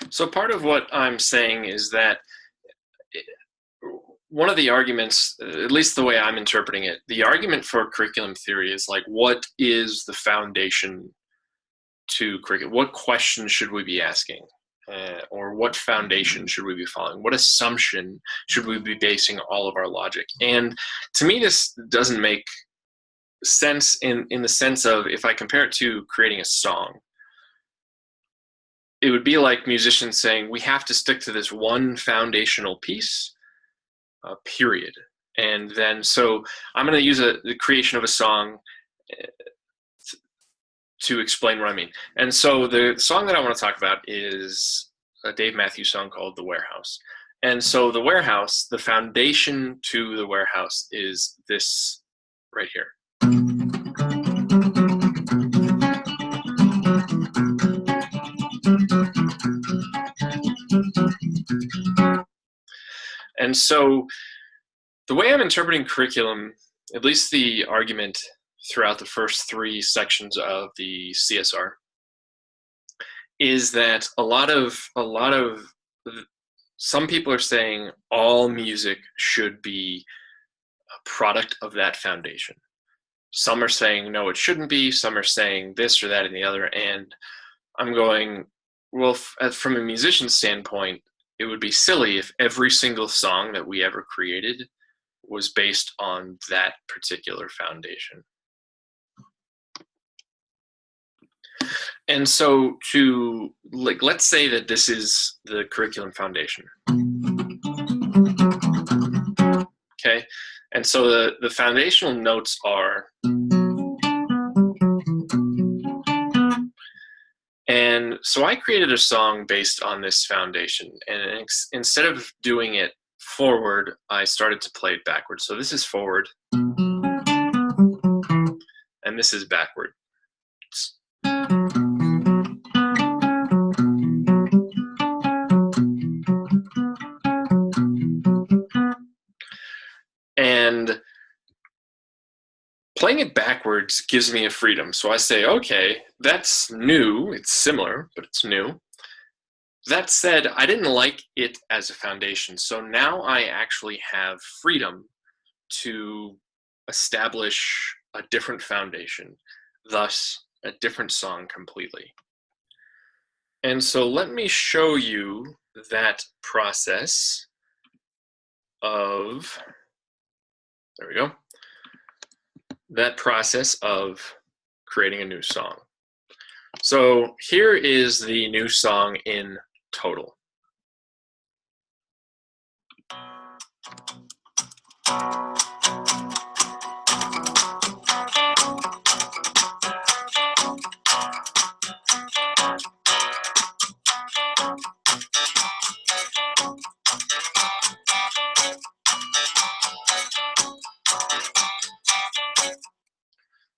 So part of what I'm saying is that one of the arguments, at least the way I'm interpreting it, the argument for curriculum theory is like, what is the foundation to curriculum? What questions should we be asking? Or what foundation should we be following? What assumption should we be basing all of our logic? And to me, this doesn't make sense in the sense of, if I compare it to creating a song, it would be like musicians saying, we have to stick to this one foundational piece, period. And then, so I'm going to use the creation of a song to explain what I mean. And so the song that I want to talk about is a Dave Matthews song called The Warehouse. And so the warehouse, the foundation to the warehouse is this right here. And so the way I'm interpreting curriculum, at least the argument throughout the first three sections of the CSR, is that some people are saying all music should be a product of that foundation. Some are saying, no, it shouldn't be. Some are saying this or that and the other. And I'm going, well, from a musician's standpoint, it would be silly if every single song that we ever created was based on that particular foundation. And so let's say that this is the curriculum foundation. Okay, and so the foundational notes are, and so I created a song based on this foundation, and instead of doing it forward, I started to play it backwards. So this is forward, and this is backward. And playing it backwards gives me a freedom. So I say, okay, that's new. It's similar, but it's new. That said, I didn't like it as a foundation. So now I actually have freedom to establish a different foundation, thus a different song completely. And so let me show you that process of, there we go, that process of creating a new song. So here is the new song in total.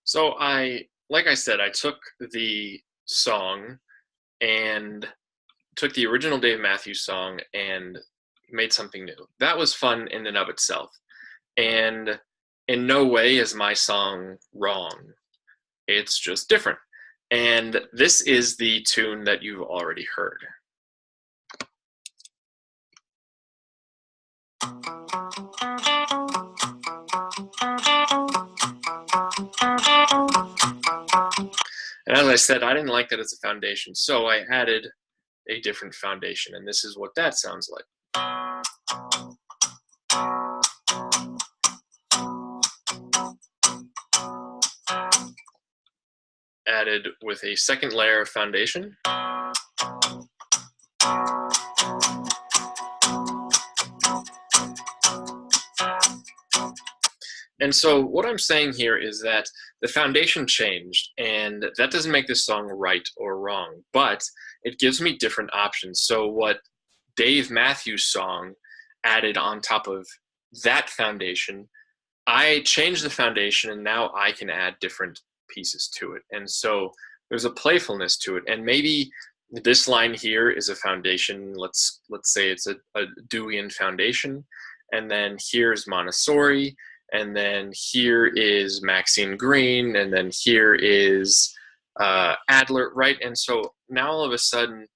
So like I said, I took the song and took the original Dave Matthews song and made something new. That was fun in and of itself. And in no way is my song wrong. It's just different. And this is the tune that you've already heard. And as I said, I didn't like that as a foundation, so I added a different foundation, and this is what that sounds like. Added with a second layer of foundation. And so what I'm saying here is that the foundation changed, and that doesn't make this song right or wrong, but it gives me different options. So what Dave Matthews' song added on top of that foundation, I changed the foundation, and now I can add different pieces to it. And so there's a playfulness to it. And maybe this line here is a foundation. Let's say it's a Deweyan foundation. And then here's Montessori. And then here is Maxine Greene, and then here is Adler, right? And so now all of a sudden,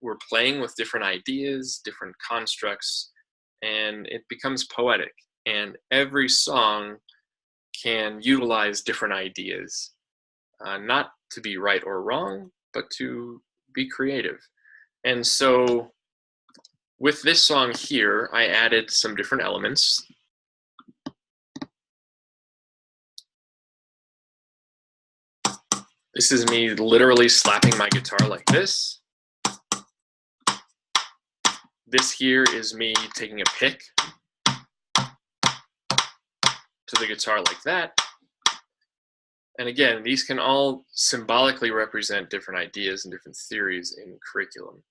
we're playing with different ideas, different constructs, and it becomes poetic. And every song can utilize different ideas, not to be right or wrong, but to be creative. And so with this song here, I added some different elements. This is me literally slapping my guitar like this. This here is me taking a pick to the guitar like that. And again, these can all symbolically represent different ideas and different theories in curriculum.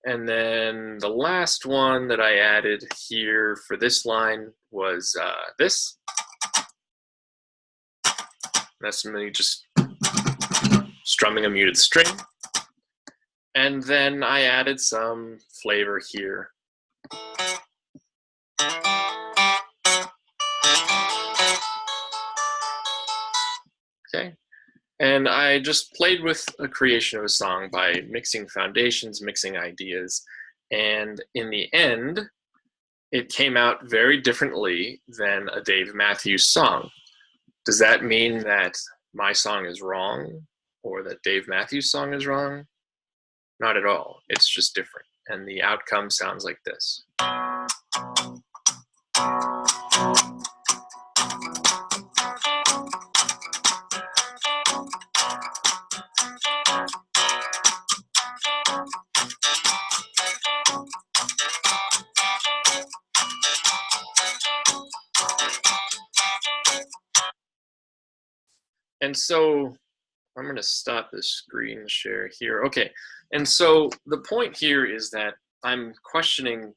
And then the last one that I added here for this line was this. That's me just strumming a muted string. And then I added some flavor here. Okay. And I just played with a creation of a song by mixing foundations, mixing ideas. And in the end, it came out very differently than a Dave Matthews song. Does that mean that my song is wrong or that Dave Matthews' song is wrong? Not at all. It's just different. And the outcome sounds like this. And so I'm going to stop this screen share here. Okay, and so the point here is that I'm questioning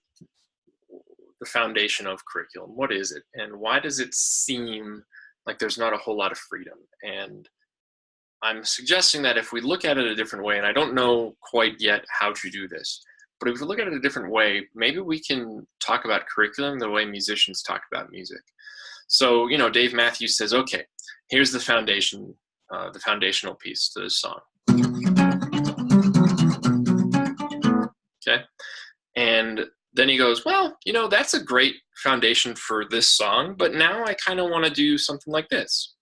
the foundation of curriculum. What is it? And why does it seem like there's not a whole lot of freedom? And I'm suggesting that if we look at it a different way, and I don't know quite yet how to do this, but if we look at it a different way, maybe we can talk about curriculum the way musicians talk about music. So, you know, Dave Matthews says, okay, here's the foundation, the foundational piece to this song. Okay. And then he goes, well, you know, that's a great foundation for this song, but now I kind of want to do something like this.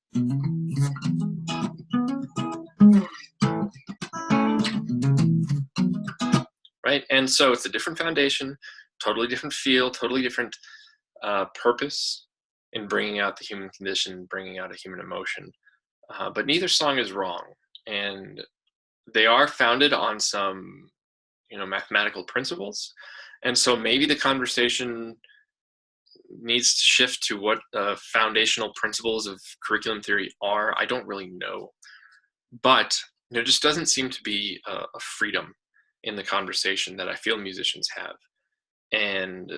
Right? And so it's a different foundation, totally different feel, totally different purpose in bringing out the human condition, bringing out a human emotion. But neither song is wrong. And they are founded on some, you know, mathematical principles. And so maybe the conversation needs to shift to what foundational principles of curriculum theory are. I don't really know. But there just doesn't seem to be a freedom in the conversation that I feel musicians have. And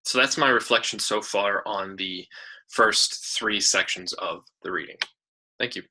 so that's my reflection so far on the first 3 sections of the reading. Thank you.